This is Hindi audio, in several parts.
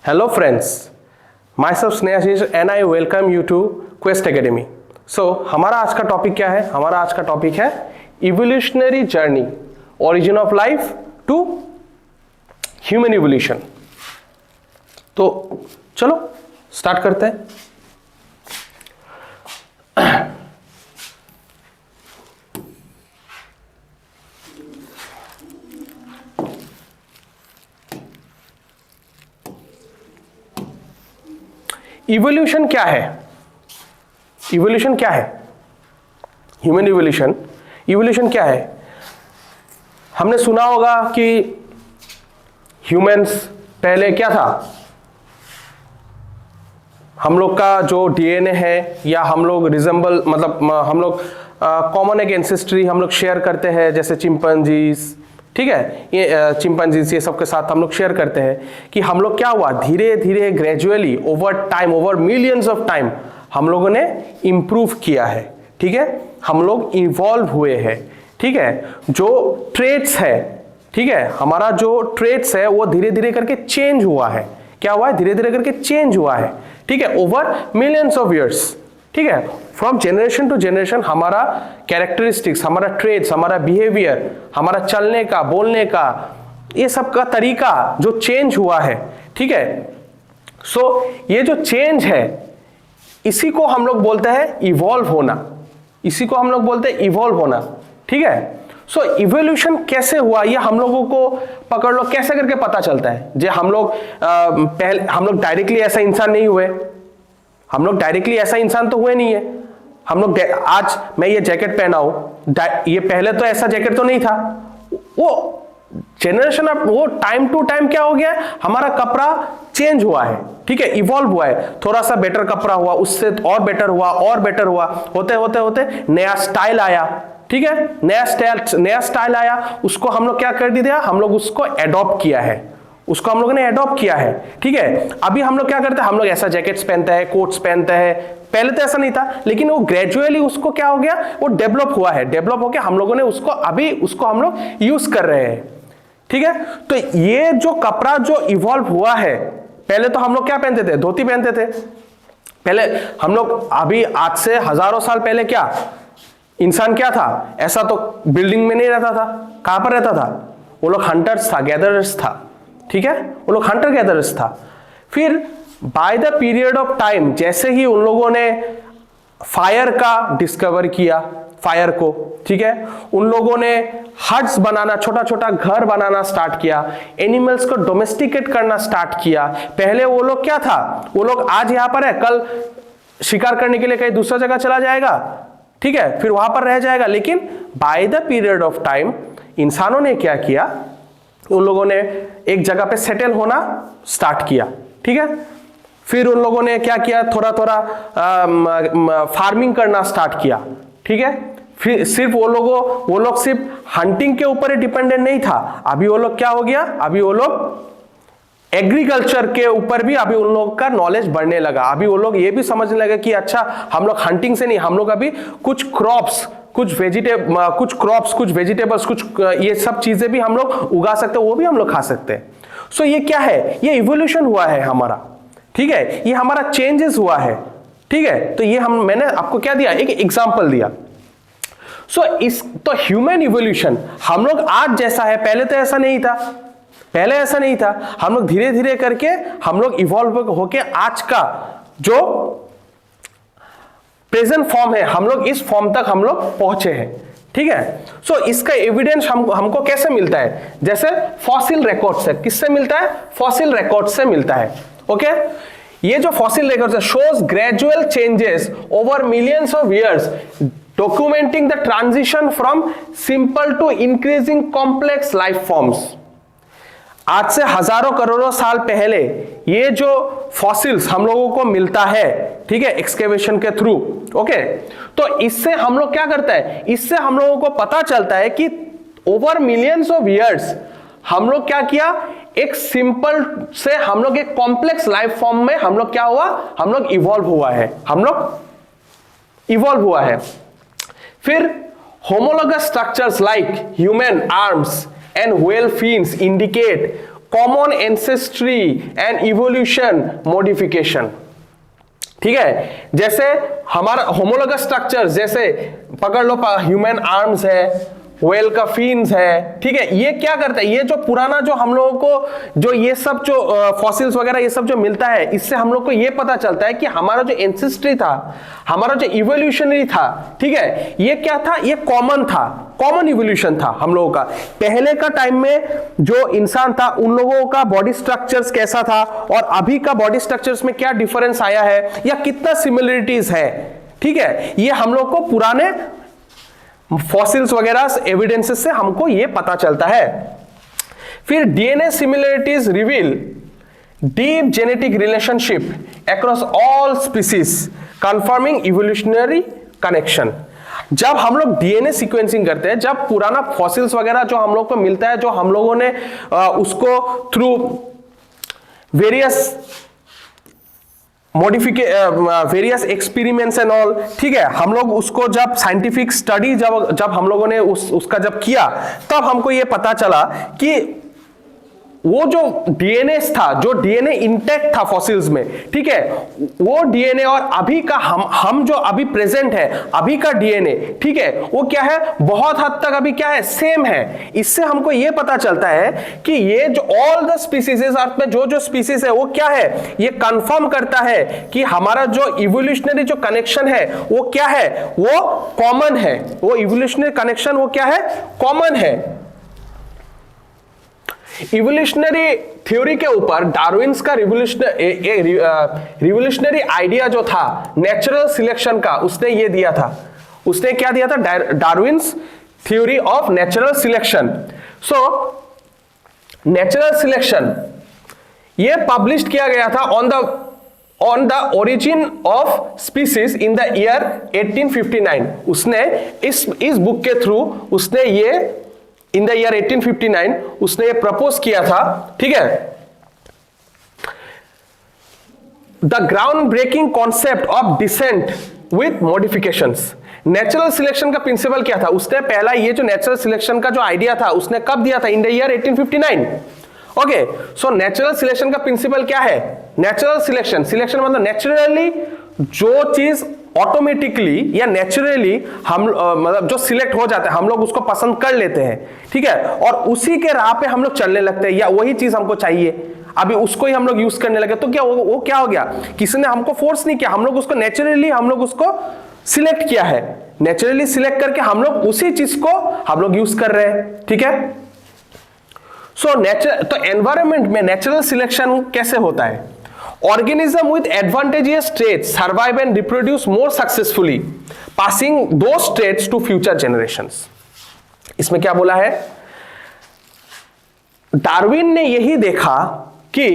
Hello friends, myself Snehashish and I welcome you to Quest Academy. So हमारा आज का टॉपिक क्या है? हमारा आज का टॉपिक है evolutionary journey, origin of life to human evolution. तो चलो स्टार्ट करते हैं. इवोल्यूशन क्या है? इवोल्यूशन क्या है? Human evolution. इवोल्यूशन क्या है? हमने सुना होगा कि ह्यूमंस पहले क्या था. हम लोग का जो डीएनए है या हम लोग रिजेंबल मतलब हम लोग कॉमन एक एंसेस्ट्री हम लोग शेयर करते हैं, जैसे चिंपैंजीज. ठीक है, ये चिंपैंजीज ये सब के साथ हम लोग शेयर करते हैं कि हम लोग क्या हुआ, धीरे धीरे gradually over time, over millions of time हम लोगों ने इंप्रूव किया है. ठीक है, हम लोग इवॉल्व हुए हैं. ठीक है, जो ट्रेट्स है, ठीक है, हमारा जो ट्रेट्स है वो धीरे धीरे करके चेंज हुआ है. क्या हुआ है? धीरे धीरे करके चेंज हुआ है. ठीक है, ओवर मिलियंस ऑफ ईयर्स. ठीक है, फ्रॉम जनरेशन टू जनरेशन हमारा कैरेक्टरिस्टिक्स, हमारा ट्रेट्स, हमारा बिहेवियर, हमारा चलने का, बोलने का, ये सब का तरीका जो चेंज हुआ है. ठीक है, सो ये जो चेंज है इसी को हम लोग बोलते हैं इवॉल्व होना. इसी को हम लोग बोलते हैं इवॉल्व होना. ठीक है, सो इवोल्यूशन कैसे हुआ ये हम लोगों को पकड़ लो, कैसे करके पता चलता है. जे हम लोग पहले हम लोग डायरेक्टली ऐसा इंसान नहीं हुए. हम लोग डायरेक्टली ऐसा इंसान तो हुए नहीं है. हम लोग आज मैं ये जैकेट पहना हूं, ये पहले तो ऐसा जैकेट तो नहीं था. वो जनरेशन ऑफ वो टाइम टू टाइम क्या हो गया, हमारा कपड़ा चेंज हुआ है. ठीक है, इवॉल्व हुआ है, थोड़ा सा बेटर कपड़ा हुआ, उससे और बेटर हुआ, और बेटर हुआ, होते होते होते नया स्टाइल आया. ठीक है, नया स्टाइल आया, उसको हम लोग क्या कर दिया, हम लोग उसको एडॉप्ट किया है. उसको हम लोगों ने एडॉप्ट किया है. ठीक है, अभी हम लोग क्या करते हैं, हम लोग ऐसा जैकेट्स पहनते हैं, कोट्स पहनते हैं. पहले तो ऐसा नहीं था, लेकिन वो ग्रेजुअली उसको क्या हो गया, वो डेवलप हुआ है. डेवलप होकर हम लोगों ने उसको अभी उसको हम लोग यूज कर रहे हैं. ठीक है, तो ये जो कपड़ा जो इवॉल्व हुआ है, पहले तो हम लोग क्या पहनते थे, धोती पहनते थे. पहले हम लोग अभी आज से हजारों साल पहले क्या इंसान क्या था, ऐसा तो बिल्डिंग में नहीं रहता था. कहां पर रहता था? वो लोग हंटर्स था, गैदरर्स था. ठीक है, वो लोग हंटर गैदरर्स था. फिर by the period of time जैसे ही उन लोगों ने फायर का डिस्कवर किया, फायर को, ठीक है, उन लोगों ने हट्स बनाना, छोटा छोटा घर बनाना स्टार्ट किया, एनिमल्स को डोमेस्टिकेट करना स्टार्ट किया. पहले वो लोग क्या था, वो लोग आज यहां पर है, कल शिकार करने के लिए कहीं दूसरा जगह चला जाएगा. ठीक है, फिर वहां पर रह जाएगा. लेकिन by the period of time इंसानों ने क्या किया, उन लोगों ने एक जगह पे सेटल होना स्टार्ट किया. ठीक है, फिर उन लोगों ने क्या किया, थोड़ा थोड़ा फार्मिंग करना स्टार्ट किया. ठीक है, फिर सिर्फ वो लोग सिर्फ हंटिंग के ऊपर ही डिपेंडेंट नहीं था. अभी वो लोग क्या हो गया, अभी वो लोग एग्रीकल्चर के ऊपर भी अभी उन लोगों का नॉलेज बढ़ने लगा. अभी वो लोग ये भी समझने लगे कि अच्छा हम लोग हंटिंग से नहीं, हम लोग अभी कुछ क्रॉप्स, कुछ वेजिटेबल्स, कुछ ये सब चीजें भी हम लोग उगा सकते हैं, वो भी हम लोग खा सकते हैं. सो ये क्या है, ये इवोल्यूशन हुआ है हमारा. ठीक है, ये हमारा चेंजेस हुआ है. ठीक है, तो ये मैंने आपको क्या दिया, एक एग्जांपल दिया. तो ह्यूमन इवोल्यूशन हम लोग आज जैसा है, पहले तो ऐसा नहीं था. पहले ऐसा नहीं था, हम लोग धीरे धीरे करके हम लोग इवॉल्व होके आज का जो प्रेजेंट फॉर्म है, हम लोग इस फॉर्म तक हम लोग पहुंचे हैं. ठीक है, सो इसका एविडेंस हमको कैसे मिलता है, जैसे फॉसिल रिकॉर्ड से. किससे मिलता है? फॉसिल रिकॉर्ड से मिलता है. ओके, ये जो fossil record shows gradual changes over millions of years documenting the transition from simple to increasing complex life forms. आज से हजारों करोड़ों साल पहले ये जो फॉसिल्स हम लोगों को मिलता है, ठीक है, एक्सकेवेशन के थ्रू. ओके, तो इससे हम लोग क्या करता है, इससे हम लोगों को पता चलता है कि ओवर मिलियंस ऑफ ईयर्स हम लोग क्या किया, एक सिंपल से हम लोग एक कॉम्प्लेक्स लाइफ फॉर्म में हम लोग क्या हुआ, हम लोग इवॉल्व हुआ है. हम लोग इवॉल्व हुआ है. फिर homologous structures like human arms and whale fins indicate common ancestry and evolution modification. ठीक है, जैसे हमारा होमोलोगस स्ट्रक्चर, जैसे पकड़ लो ह्यूमन आर्म्स है, व्हेल का फिन्स है, ठीक है, ये क्या करता है, ये जो पुराना जो हम लोगों को जो ये सब जो फॉसिल्स वगैरह ये सब जो मिलता है, इससे हम लोग को ये पता चलता है कि हमारा जो एंसेस्ट्री था, हमारा जो इवोल्यूशनरी था, ठीक है, ये क्या था, ये कॉमन था, कॉमन इवोल्यूशन था हम लोगों का। पहले का टाइम में जो इंसान था उन लोगों का बॉडी स्ट्रक्चर्स कैसा था और अभी का बॉडी स्ट्रक्चर्स में क्या डिफरेंस आया है या कितना सिमिलरिटीज है, ठीक है, ये हम लोग को पुराने फॉसिल्स वगैरह एविडेंसेस से हमको ये पता चलता है। फिर DNA similarities reveal deep genetic relationship across all species confirming evolutionary connection. जब हम लोग डीएनए सीक्वेंसिंग करते हैं, जब पुराना फॉसिल्स वगैरह जो हम लोग को मिलता है, जो हम लोगों ने उसको through various various experiments and all, ठीक है, हम लोग उसको जब साइंटिफिक स्टडी जब हम लोगों ने उसका जब किया, तब हमको ये पता चला कि वो जो डीएनए था, जो डीएनए इंटैक्ट था फॉसिल्स में, ठीक है, वो डीएनए और अभी का हम जो अभी प्रेजेंट है, अभी का डीएनए, ठीक है, वो क्या है, बहुत हद तक अभी क्या है, सेम है। इससे हमको ये पता चलता है कि ये जो ऑल द स्पीसीज अर्थ में जो जो स्पीसीज है वो क्या है, ये कंफर्म करता है कि हमारा जो इवोल्यूशनरी जो कनेक्शन है वो क्या है, वो कॉमन है, वो इवोल्यूशनरी कनेक्शन वो क्या है, कॉमन है। इवोल्यूशनरी थ्योरी के ऊपर डार्विन्स का रिवोल्यूशनरी आइडिया जो था नेचुरल सिलेक्शन का, उसने ये दिया था, उसने क्या दिया था, Darwin's theory of natural selection. So natural selection ये पब्लिश किया गया था on the origin of species in the year 1859। उसने इस बुक के थ्रू उसने ये इन द ईयर 1859 उसने ये प्रपोज किया था, ठीक है। The ground breaking concept of descent with modifications. Natural selection का प्रिंसिपल क्या था, उसने पहला ये जो नेचुरल सिलेक्शन का जो आइडिया था उसने कब दिया था, in the year 1859। Okay, so natural selection का प्रिंसिपल क्या है, नेचुरल सिलेक्शन मतलब नेचुरली जो चीज ऑटोमेटिकली या नेचुरली हम मतलब जो सिलेक्ट हो जाता है, हम लोग उसको पसंद कर लेते हैं, ठीक है, और उसी के राह पे हम लोग चलने लगते हैं, या वही चीज हमको चाहिए, अभी उसको ही हम लोग यूज करने लगे, तो क्या वो क्या हो गया, किसी ने हमको फोर्स नहीं किया, हम लोग उसको नेचुरली हम लोग उसको सिलेक्ट किया है, नेचुरली सिलेक्ट करके हम लोग उसी चीज को हम लोग यूज कर रहे हैं, ठीक है। सो तो एनवायरमेंट में नेचुरल सिलेक्शन कैसे होता है, organism with advantageous traits survive and reproduce more successfully, passing those traits to future generations। इसमें क्या बोला है, डार्विन ने यही देखा कि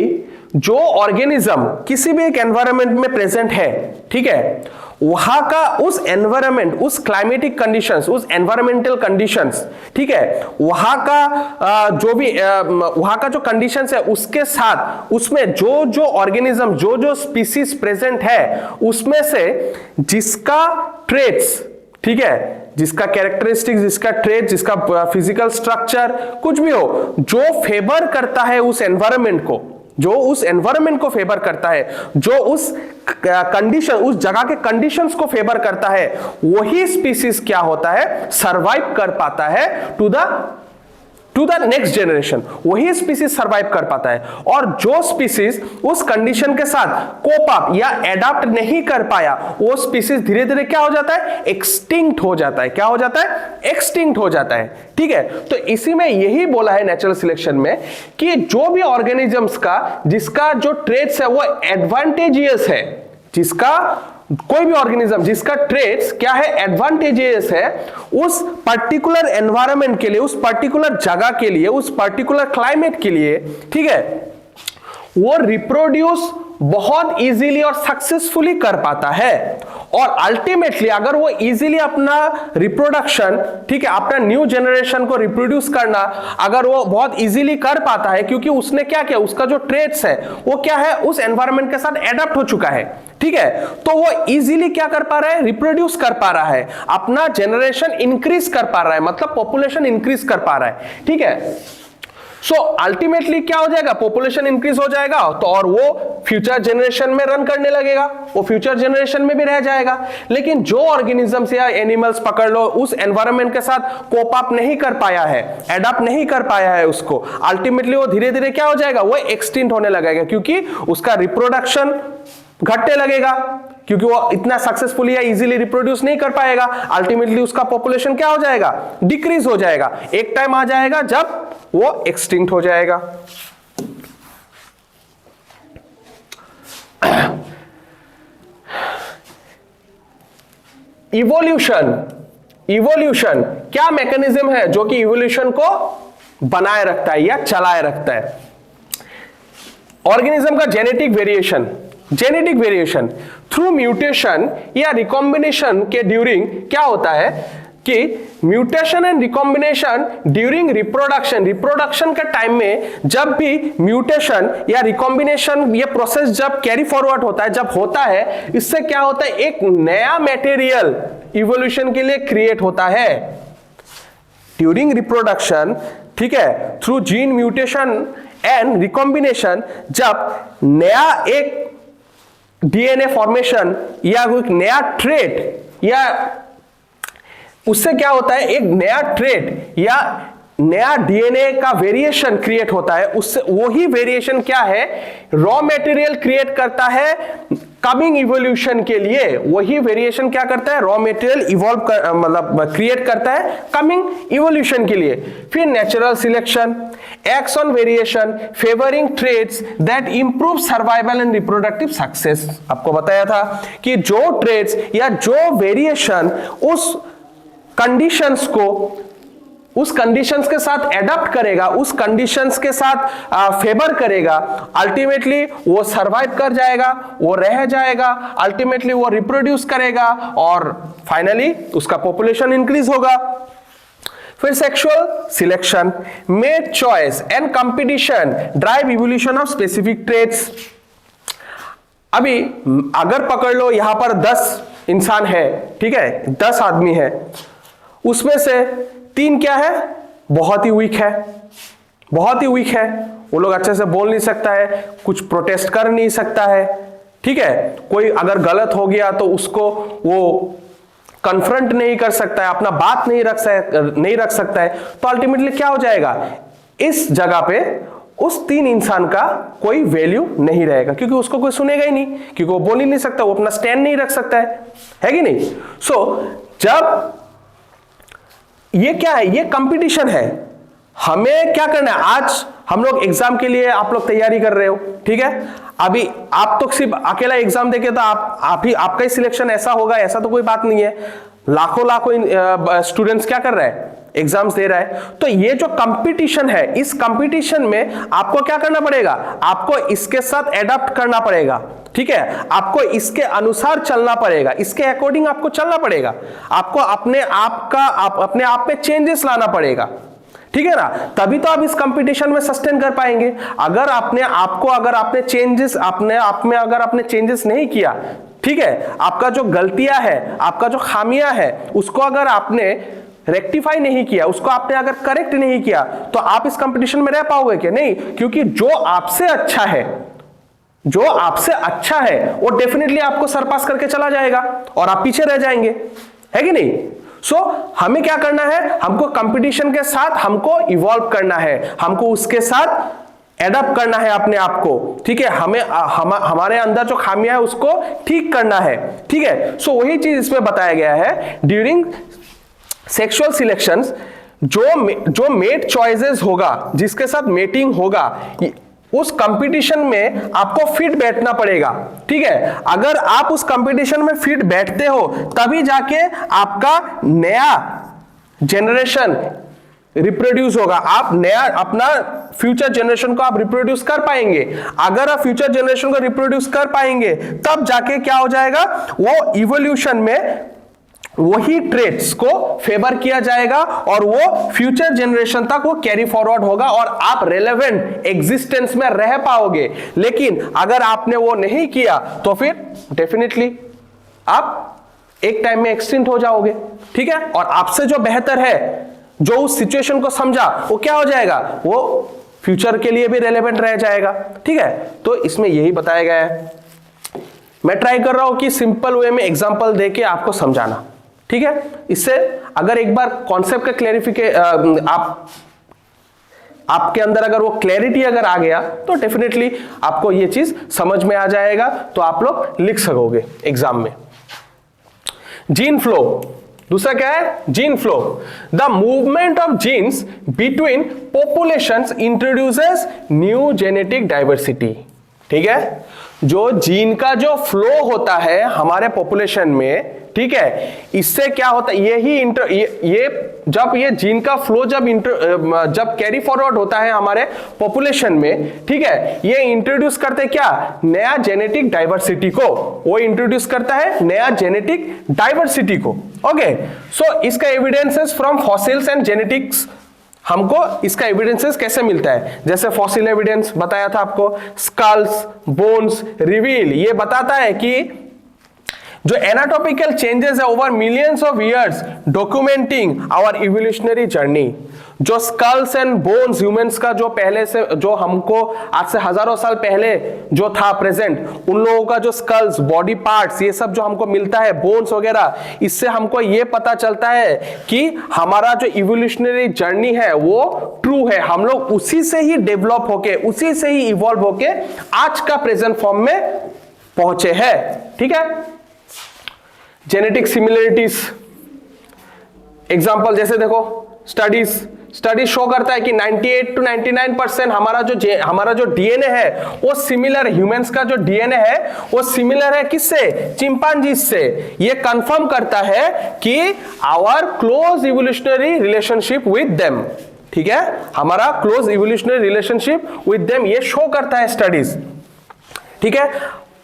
जो ऑर्गेनिज्म किसी भी एक एनवायरनमेंट में प्रेजेंट है, ठीक है, वहां का उस एनवायरनमेंट, उस क्लाइमेटिक कंडीशंस, उस एनवायरमेंटल कंडीशंस, ठीक है, वहां का जो भी वहां का जो कंडीशंस है उसके साथ उसमें जो जो ऑर्गेनिज्म, जो जो स्पीसीज प्रेजेंट है, उसमें से जिसका ट्रेट्स, ठीक है, जिसका कैरेक्टरिस्टिक्स, जिसका ट्रेट, जिसका फिजिकल स्ट्रक्चर कुछ भी हो, जो फेवर करता है उस एनवायरनमेंट को, जो उस एनवायरनमेंट को फेवर करता है, जो उस कंडीशन, उस जगह के कंडीशंस को फेवर करता है, वही स्पीसीज क्या होता है, सरवाइव कर पाता है टू द नेक्स्ट जनरेशन, वही स्पीसीज सरवाइव कर पाता है। और जो स्पीसीज उस कंडीशन के साथ कोप अप या एडाप्ट नहीं कर पाया, वो स्पीसीज धीरे धीरे क्या हो जाता है, एक्सटिंक्ट हो जाता है। क्या हो जाता है, एक्सटिंक्ट हो जाता है, ठीक है। तो इसी में यही बोला है नेचुरल सिलेक्शन में कि जो भी ऑर्गेनिजम्स का जिसका जो ट्रेट्स है वो एडवांटेजियस है, जिसका कोई भी ऑर्गेनिज्म जिसका ट्रेट्स क्या है, एडवांटेजियस है, उस पर्टिकुलर एनवायरनमेंट के लिए, उस पर्टिकुलर जगह के लिए, उस पर्टिकुलर क्लाइमेट के लिए, ठीक है, वो रिप्रोड्यूस बहुत इजीली और सक्सेसफुली कर पाता है। और अल्टीमेटली अगर वो इजीली अपना रिप्रोडक्शन, ठीक है, अपना न्यू जनरेशन को रिप्रोड्यूस करना अगर वो बहुत इजीली कर पाता है, क्योंकि उसने क्या किया, उसका जो ट्रेट्स है वो क्या है, उस एनवायरनमेंट के साथ एडप्ट हो चुका है, ठीक है, तो वो इजीली क्या कर पा रहा है, रिप्रोड्यूस कर पा रहा है, अपना जनरेशन इंक्रीज कर पा रहा है, मतलब पॉपुलेशन इंक्रीज कर पा रहा है, ठीक है। सो अल्टीमेटली क्या हो जाएगा, पॉपुलेशन इंक्रीज हो जाएगा तो और वो फ्यूचर जनरेशन में रन करने लगेगा, वो फ्यूचर जनरेशन में भी रह जाएगा। लेकिन जो ऑर्गेनिजम्स या एनिमल्स पकड़ लो उस एनवायरनमेंट के साथ कोप अप नहीं कर पाया है, एडप्ट नहीं कर पाया है उसको, अल्टीमेटली वो धीरे धीरे क्या हो जाएगा, वो एक्सटिंक्ट होने लगेगा, क्योंकि उसका रिप्रोडक्शन घटने लगेगा, क्योंकि वो इतना सक्सेसफुली या इजीली रिप्रोड्यूस नहीं कर पाएगा। अल्टीमेटली उसका पॉपुलेशन क्या हो जाएगा, डिक्रीज हो जाएगा। एक टाइम आ जाएगा जब वो एक्सटिंक्ट हो जाएगा। इवोल्यूशन क्या मैकेनिज्म है जो कि इवोल्यूशन को बनाए रखता है या चलाए रखता है? ऑर्गेनिज्म का जेनेटिक वेरिएशन थ्रू म्यूटेशन या रिकॉम्बिनेशन के ड्यूरिंग क्या होता है कि mutation and recombination during reproduction के टाइम में जब भी म्यूटेशन या रिकॉम्बिनेशन ये प्रोसेस जब कैरी फॉरवर्ड होता है, जब होता है, इससे क्या होता है, एक नया मटेरियल इवोल्यूशन के लिए क्रिएट होता है ड्यूरिंग रिप्रोडक्शन, ठीक है, through gene mutation and recombination. जब नया एक डीएनए फॉर्मेशन या कोई नया ट्रेट या उससे क्या होता है, एक नया ट्रेट या नया डीएनए का वेरिएशन क्रिएट होता है, उससे वही वेरिएशन क्या है, रॉ मटेरियल क्रिएट करता है कमिंग इवोल्यूशन के लिए। वही वेरिएशन क्या करता है, रॉ मटेरियल इवॉल्व कर मतलब क्रिएट करता है कमिंग इवोल्यूशन के लिए। फिर natural selection, x on variation favouring traits that improve survival and reproductive success. आपको बताया था कि जो ट्रेट्स या जो वेरिएशन उस कंडीशंस को, उस कंडीशंस के साथ एडप्ट करेगा, उस कंडीशंस के साथ फेवर करेगा, अल्टीमेटली वो सरवाइव कर जाएगा, वो रह जाएगा, अल्टीमेटली वो रिप्रोड्यूस करेगा और फाइनली उसका पॉपुलेशन इंक्रीज होगा। फिर sexual selection, mate choice and competition drive evolution of specific traits. अभी अगर पकड़ लो यहां पर 10 इंसान है, ठीक है, 10 आदमी है, उसमें से 3 क्या है, बहुत ही वीक है, बहुत ही वीक है, वो लोग अच्छे से बोल नहीं सकता है, कुछ प्रोटेस्ट कर नहीं सकता है, ठीक है, कोई अगर गलत हो गया तो उसको वो कन्फ्रंट नहीं कर सकता है, अपना बात नहीं रख सकता है, तो अल्टीमेटली क्या हो जाएगा, इस जगह पे उस 3 इंसान का कोई वैल्यू नहीं रहेगा, क्योंकि उसको कोई सुनेगा ही नहीं, क्योंकि वो बोल ही नहीं सकता, वो अपना स्टैंड नहीं रख सकता है कि नहीं। जब ये क्या है, ये कंपटीशन है, हमें क्या करना है, आज हम लोग एग्जाम के लिए आप लोग तैयारी कर रहे हो, ठीक है, अभी आप तो सिर्फ अकेला एग्जाम देके तो आपका ही सिलेक्शन ऐसा होगा ऐसा तो कोई बात नहीं है, लाखों स्टूडेंट्स क्या कर रहे हैं, एग्जाम्स दे रहा है। तो ये जो कंपटीशन है, इस कंपटीशन में आपको क्या करना पड़ेगा, आपको इसके साथ एडप्ट करना पड़ेगा, ठीक है, आपको इसके अनुसार चलना पड़ेगा, इसके अकॉर्डिंग आपको चलना पड़ेगा, आपको अपने आप में चेंजेस लाना पड़ेगा, ठीक है ना, तभी तो आप इस कंपटीशन में सस्टेन कर पाएंगे। अगर आपने चेंजेस नहीं किया, ठीक है, आपका जो गलतियां है, आपका जो खामियां है, उसको अगर आपने रेक्टिफाई नहीं किया, उसको आपने अगर करेक्ट नहीं किया, तो आप इस कंपटीशन में रह पाओगे क्या, नहीं, क्योंकि जो आपसे अच्छा है वो डेफिनेटली आपको सरपास करके चला जाएगा और आप पीछे रह जाएंगे, है कि नहीं। हमें क्या करना है, हमको कंपटीशन के साथ हमको इवॉल्व करना है, हमको उसके साथ एडप्ट करना है अपने आप को, ठीक है, हमारे अंदर जो खामियां है उसको ठीक करना है, ठीक है। वही चीज इसमें बताया गया है, ड्यूरिंग सेक्सुअल सिलेक्शंस जो मेट चॉइसेस होगा, जिसके साथ मेटिंग होगा, उस कंपटीशन में आपको फिट बैठना पड़ेगा, ठीक है। अगर आप उस कंपटीशन में फिट बैठते हो तभी जाके आपका नया जनरेशन रिप्रोड्यूस होगा, आप नया अपना फ्यूचर जनरेशन को आप रिप्रोड्यूस कर पाएंगे। अगर आप फ्यूचर जनरेशन को रिप्रोड्यूस कर पाएंगे तब जाके क्या हो जाएगा, वो इवोल्यूशन में वही ट्रेट्स को फेवर किया जाएगा और वो फ्यूचर जनरेशन तक वो कैरी फॉरवर्ड होगा और आप रेलेवेंट एग्जिस्टेंस में रह पाओगे। लेकिन अगर आपने वो नहीं किया तो फिर डेफिनेटली आप एक टाइम में एक्सटिंक्ट हो जाओगे, ठीक है। और आपसे जो बेहतर है, जो उस सिचुएशन को समझा, वो क्या हो जाएगा, वो फ्यूचर के लिए भी रेलेवेंट रह जाएगा। ठीक है, तो इसमें यही बताया गया है। मैं ट्राई कर रहा हूं कि सिंपल वे में एग्जांपल देके आपको समझाना। ठीक है, इससे अगर एक बार कॉन्सेप्ट का क्लैरिफिकेशन आपके अंदर अगर वो क्लैरिटी अगर आ गया तो डेफिनेटली आपको ये चीज समझ में आ जाएगा, तो आप लोग लिख सकोगे एग्जाम में। जीन फ्लो, दूसरा क्या है? Gene flow. The movement of genes between populations introduces new genetic diversity. ठीक है, जो जीन का जो फ्लो होता है हमारे पॉपुलेशन में, ठीक है, इससे क्या होता है, ये जब ये जीन का फ्लो जब कैरी फॉरवर्ड होता है हमारे पॉपुलेशन में, ठीक है, ये इंट्रोड्यूस करते क्या? नया जेनेटिक डाइवर्सिटी को। वो इंट्रोड्यूस करता है नया जेनेटिक डाइवर्सिटी को। ओके, सो इसका evidences from fossils and genetics. हमको इसका एविडेंसेस कैसे मिलता है? जैसे फॉसिल एविडेंस बताया था आपको, स्कल्स, बोन्स, रिवील, ये बताता है कि जो एनाटॉमिकल चेंजेस है over millions of years documenting our evolutionary journey. जो स्कल्स एंड बोन्स ह्यूमंस का जो पहले से, जो हमको आज से हजारों साल पहले जो था प्रेजेंट, उन लोगों का जो स्कल्स, बॉडी पार्ट्स, ये सब जो हमको मिलता है, बोन्स वगैरह, इससे हमको ये पता चलता है कि हमारा जो इवोल्यूशनरी जर्नी है वो ट्रू है। हम लोग उसी से ही डेवलप होके, उसी से ही इवॉल्व होके आज का प्रेजेंट फॉर्म में पहुंचे हैं। ठीक है, जेनेटिक सिमिलरिटीज एग्जांपल जैसे देखो, स्टडीज शो करता है कि 98 to 99% हमारा जो डीएनए है वो सिमिलर, ह्यूमंस का जो डीएनए है वो सिमिलर है किससे? चिंपांजीज से। ये कंफर्म करता है कि our close evolutionary relationship with them. ठीक है, हमारा close evolutionary relationship with them ये शो करता है स्टडीज। ठीक है,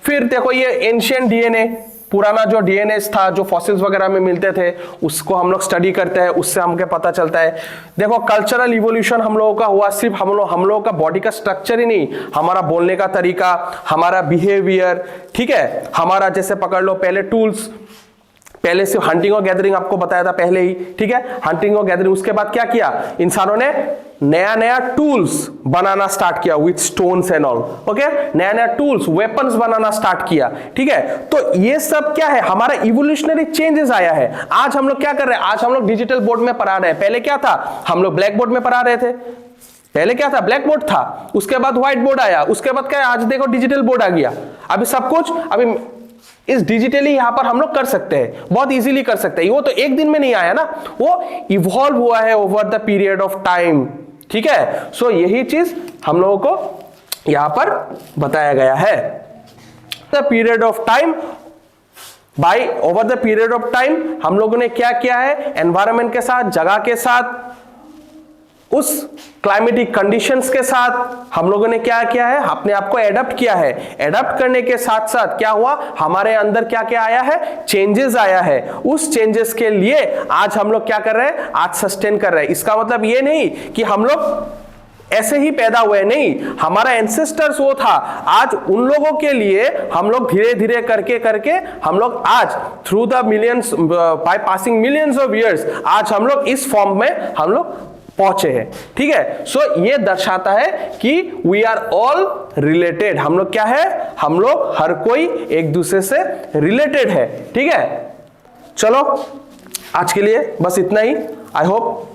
फिर देखो ये एंशिएंट डीएनए, पुराना जो डीएनए था जो फॉसिल्स वगैरह में मिलते थे, उसको हम लोग स्टडी करते हैं, उससे हमको पता चलता है। देखो कल्चरल इवोल्यूशन हम लोगों का हुआ, सिर्फ हम लोगों का बॉडी का स्ट्रक्चर ही नहीं, हमारा बोलने का तरीका, हमारा बिहेवियर, ठीक है, हमारा जैसे पकड़ लो पहले टूल्स, पहले सिर्फ हंटिंग और गैदरिंग आपको बताया था पहले ही। ठीक है, हंटिंग और गैदरिंग, उसके बाद क्या किया इंसानों ने? नया नया टूल्स बनाना स्टार्ट किया with stones and all. Okay, नया नया टूल्स, वेपन्स बनाना स्टार्ट किया। ठीक है, तो ये सब क्या है? हमारा इवोल्यूशनरी चेंजेस आया है। आज हम लोग क्या कर रहे हैं? आज हम लोग डिजिटल बोर्ड में पढ़ा रहे हैं। पहले क्या था? हम लोग ब्लैक बोर्ड में पढ़ा रहे थे। पहले क्या था? ब्लैक बोर्ड था, उसके बाद व्हाइट बोर्ड आया, उसके बाद क्या? आज देखो डिजिटल बोर्ड आ गया। अभी सब कुछ अभी इस डिजिटली यहां पर हम लोग कर सकते हैं, बहुत इजीली कर सकते हैं। वो तो एक दिन में नहीं आया ना, वो इवॉल्व हुआ है over the period of time. ठीक है, सो यही चीज हम लोगों को यहां पर बताया गया है। The period of time, by over the period of time हम लोगों ने क्या किया है? एनवायरनमेंट के साथ, जगह के साथ, उस क्लाइमेटिक कंडीशंस के साथ हम लोगों ने क्या किया है? अपने आप को एडप्ट किया है। एडप्ट करने के साथ साथ क्या हुआ? हमारे अंदर क्या क्या आया है? चेंजेस आया है। उस चेंजेस के लिए आज हम लोग क्या कर रहे हैं? आज सस्टेन कर रहे हैं। इसका मतलब ये नहीं कि हम लोग ऐसे ही पैदा हुए, नहीं, हमारा एंसेस्टर्स वो था। आज उन लोगों के लिए हम लोग धीरे धीरे करके करके हम लोग आज through the millions, by passing millions of years, आज हम लोग इस फॉर्म में हम लोग पहुंचे हैं। ठीक है, सो ये दर्शाता है कि वी आर ऑल रिलेटेड। हम लोग क्या है? हम लोग हर कोई एक दूसरे से रिलेटेड है। ठीक है, चलो आज के लिए बस इतना ही। आई होप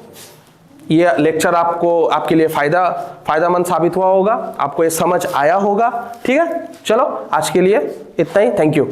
ये लेक्चर आपके लिए फायदामंद साबित हुआ होगा, आपको ये समझ आया होगा। ठीक है, चलो आज के लिए इतना ही। Thank you.